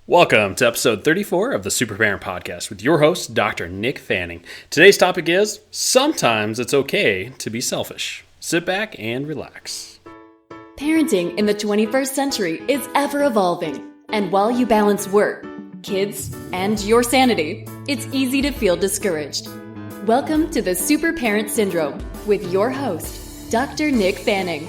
Welcome to episode 34 of the Super Parent Podcast with your host, Dr. Nick Fanning. Today's topic is, sometimes it's okay to be selfish. Sit back and relax. Parenting in the 21st century is ever evolving. And while you balance work, kids, and your sanity, it's easy to feel discouraged. Welcome to the Super Parent Syndrome with your host, Dr. Nick Fanning.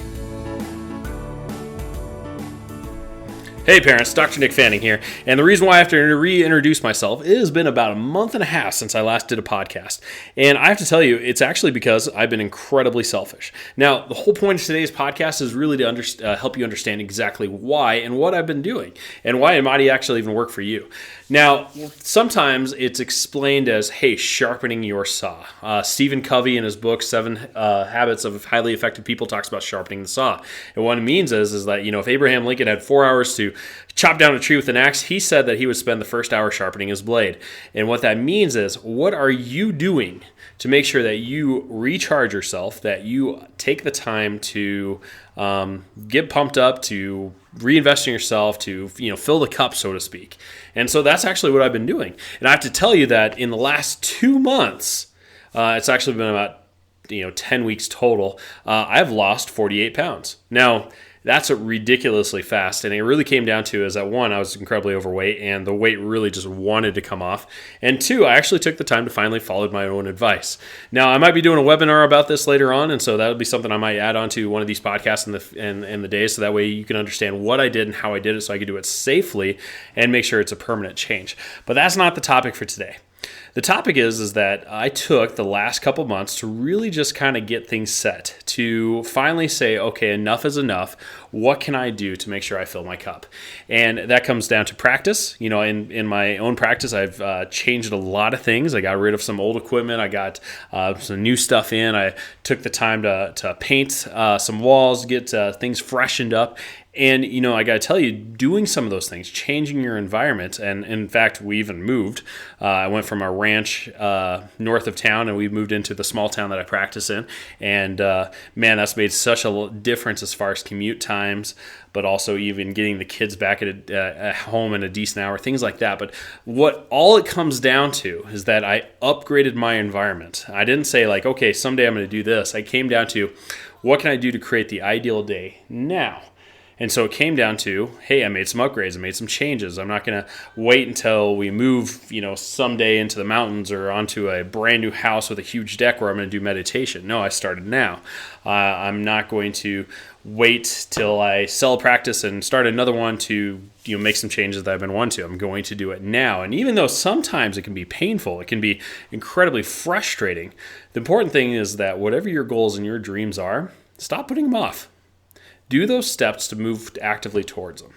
Hey parents, Dr. Nick Fanning here, and the reason why I have to reintroduce myself, it has been about a month and a half since I last did a podcast, and I have to tell you, it's actually because I've been incredibly selfish. Now, the whole point of today's podcast is really to help you understand exactly why and what I've been doing, and why it might actually even work for you. Now, sometimes it's explained as, hey, sharpening your saw. Stephen Covey in his book, 7 Habits of Highly Effective People, talks about sharpening the saw. And what it means is that, if Abraham Lincoln had 4 hours to chop down a tree with an axe, he said that he would spend the first hour sharpening his blade. And what that means is, what are you doing to make sure that you recharge yourself, that you take the time to get pumped up, to reinvest in yourself, to fill the cup, so to speak. And so that's actually what I've been doing. And I have to tell you that in the last 2 months, it's actually been about 10 weeks total, I've lost 48 pounds. Now, that's ridiculously fast, and it really came down to is that 1, I was incredibly overweight, and the weight really just wanted to come off, and 2, I actually took the time to finally follow my own advice. Now, I might be doing a webinar about this later on, and so that would be something I might add on to one of these podcasts in the day, so that way you can understand what I did and how I did it, so I could do it safely and make sure it's a permanent change. But that's not the topic for today. The topic is that I took the last couple months to really just kind of get things set, to finally say, okay, enough is enough. What can I do to make sure I fill my cup? And that comes down to practice. In my own practice, I've changed a lot of things. I got rid of some old equipment. I got some new stuff in. I took the time to paint some walls, get things freshened up. And, I got to tell you, doing some of those things, changing your environment, and in fact, we even moved. I went from a ranch north of town, and we moved into the small town that I practice in. And, man, that's made such a difference as far as commute times, but also even getting the kids back at home in a decent hour, things like that. But what all it comes down to is that I upgraded my environment. I didn't say, okay, someday I'm going to do this. I came down to, what can I do to create the ideal day now? And so it came down to, hey, I made some upgrades, I made some changes. I'm not going to wait until we move, someday into the mountains or onto a brand new house with a huge deck where I'm going to do meditation. No, I started now. I'm not going to wait till I sell a practice and start another one to make some changes that I've been wanting to. I'm going to do it now. And even though sometimes it can be painful, it can be incredibly frustrating, the important thing is that whatever your goals and your dreams are, stop putting them off. Do those steps to move actively towards them.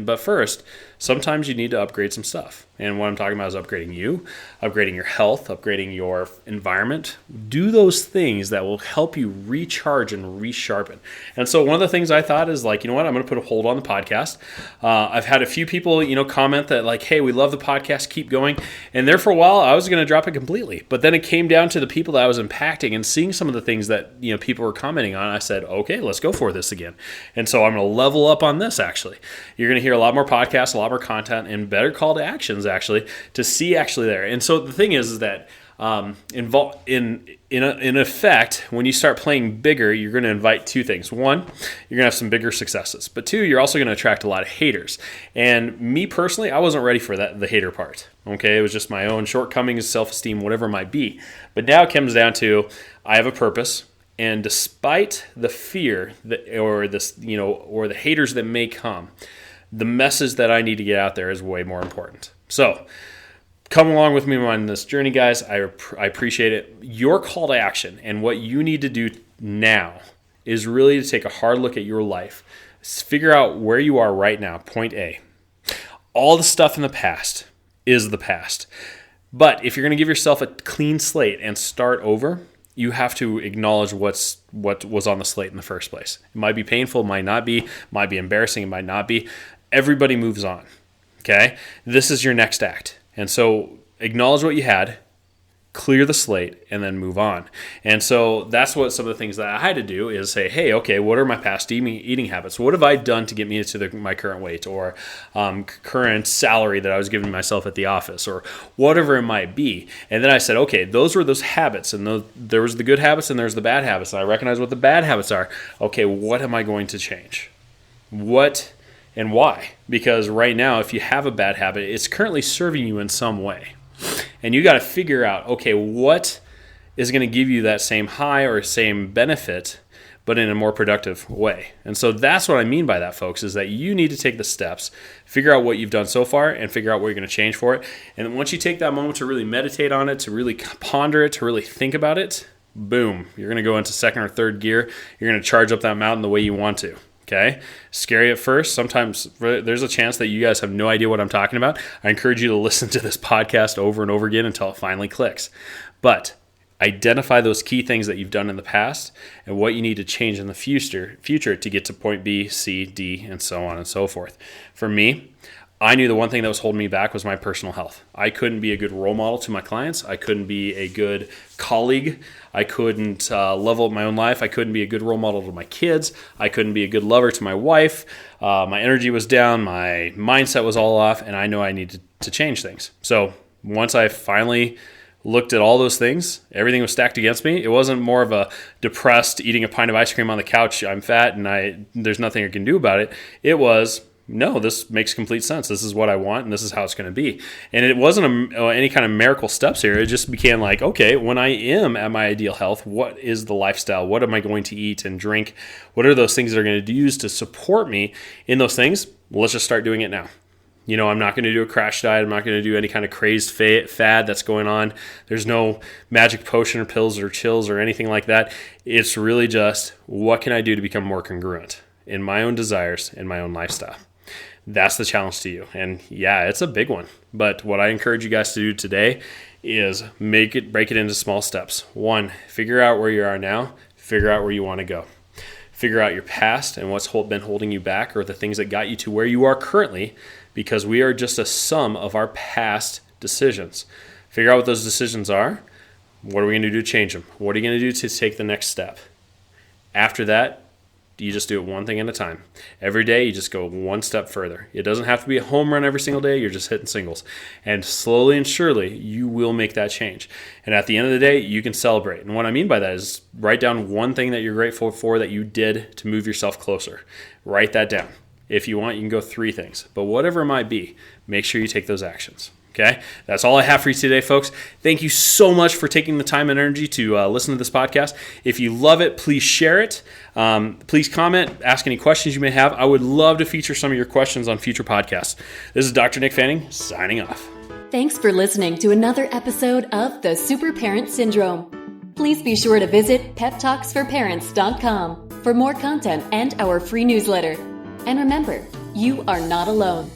But first, sometimes you need to upgrade some stuff. And what I'm talking about is upgrading you, upgrading your health, upgrading your environment. Do those things that will help you recharge and resharpen. And so one of the things I thought is I'm going to put a hold on the podcast. I've had a few people, comment that hey, we love the podcast, keep going. And there for a while, I was going to drop it completely. But then it came down to the people that I was impacting and seeing some of the things that, people were commenting on. I said, okay, let's go for this again. And so I'm going to level up on this, actually. You're going to hear a lot more podcasts, a lot more content, and better call to actions, actually, to see actually there. And so the thing is that in effect, when you start playing bigger, you're going to invite 2 things. 1, you're going to have some bigger successes. But 2, you're also going to attract a lot of haters. And me personally, I wasn't ready for the hater part. Okay, it was just my own shortcomings, self-esteem, whatever it might be. But now it comes down to, I have a purpose. And despite the fear or the haters that may come, the message that I need to get out there is way more important. So come along with me on this journey, guys. I appreciate it. Your call to action and what you need to do now is really to take a hard look at your life. Figure out where you are right now, point A. All the stuff in the past is the past. But if you're going to give yourself a clean slate and start over, you have to acknowledge what was on the slate in the first place. It might be painful, might not be, might be embarrassing, it might not be. Everybody moves on, okay? This is your next act. And so acknowledge what you had, clear the slate, and then move on. And so that's what some of the things that I had to do is say, hey, okay, what are my past eating habits? What have I done to get me to my current weight or current salary that I was giving myself at the office or whatever it might be? And then I said, okay, those were those habits, and there was the good habits and there's the bad habits. And I recognize what the bad habits are. Okay, what am I going to change? What and why? Because right now, if you have a bad habit, it's currently serving you in some way. And you got to figure out, okay, what is going to give you that same high or same benefit, but in a more productive way. And so that's what I mean by that, folks, is that you need to take the steps, figure out what you've done so far, and figure out what you're going to change for it. And then once you take that moment to really meditate on it, to really ponder it, to really think about it, boom, you're going to go into second or third gear. You're going to charge up that mountain the way you want to. Okay, scary at first. Sometimes there's a chance that you guys have no idea what I'm talking about. I encourage you to listen to this podcast over and over again until it finally clicks. But identify those key things that you've done in the past and what you need to change in the future to get to point B, C, D, and so on and so forth. For me, I knew the one thing that was holding me back was my personal health. I couldn't be a good role model to my clients. I couldn't be a good colleague. I couldn't level up my own life. I couldn't be a good role model to my kids. I couldn't be a good lover to my wife. My energy was down. My mindset was all off, and I know I needed to change things. So once I finally looked at all those things, everything was stacked against me. It wasn't more of a depressed eating a pint of ice cream on the couch, I'm fat, and there's nothing I can do about it. It was, no, this makes complete sense. This is what I want, and this is how it's going to be. And it wasn't any kind of miracle steps here. It just became like, okay, when I am at my ideal health, what is the lifestyle? What am I going to eat and drink? What are those things that are going to use to support me in those things? Well, let's just start doing it now. I'm not going to do a crash diet. I'm not going to do any kind of crazed fad that's going on. There's no magic potion or pills or chills or anything like that. It's really just, what can I do to become more congruent in my own desires, in my own lifestyle? That's the challenge to you. And yeah, it's a big one. But what I encourage you guys to do today is break it into small steps. 1, figure out where you are now, figure out where you want to go. Figure out your past and what's been holding you back, or the things that got you to where you are currently, because we are just a sum of our past decisions. Figure out what those decisions are. What are we going to do to change them? What are you going to do to take the next step? After that, you just do it one thing at a time. Every day, you just go one step further. It doesn't have to be a home run every single day. You're just hitting singles. And slowly and surely, you will make that change. And at the end of the day, you can celebrate. And what I mean by that is write down one thing that you're grateful for that you did to move yourself closer. Write that down. If you want, you can go 3 things. But whatever it might be, make sure you take those actions. Okay, that's all I have for you today, folks. Thank you so much for taking the time and energy to listen to this podcast. If you love it, please share it. Please comment, ask any questions you may have. I would love to feature some of your questions on future podcasts. This is Dr. Nick Fanning, signing off. Thanks for listening to another episode of The Super Parent Syndrome. Please be sure to visit peptalksforparents.com for more content and our free newsletter. And remember, you are not alone.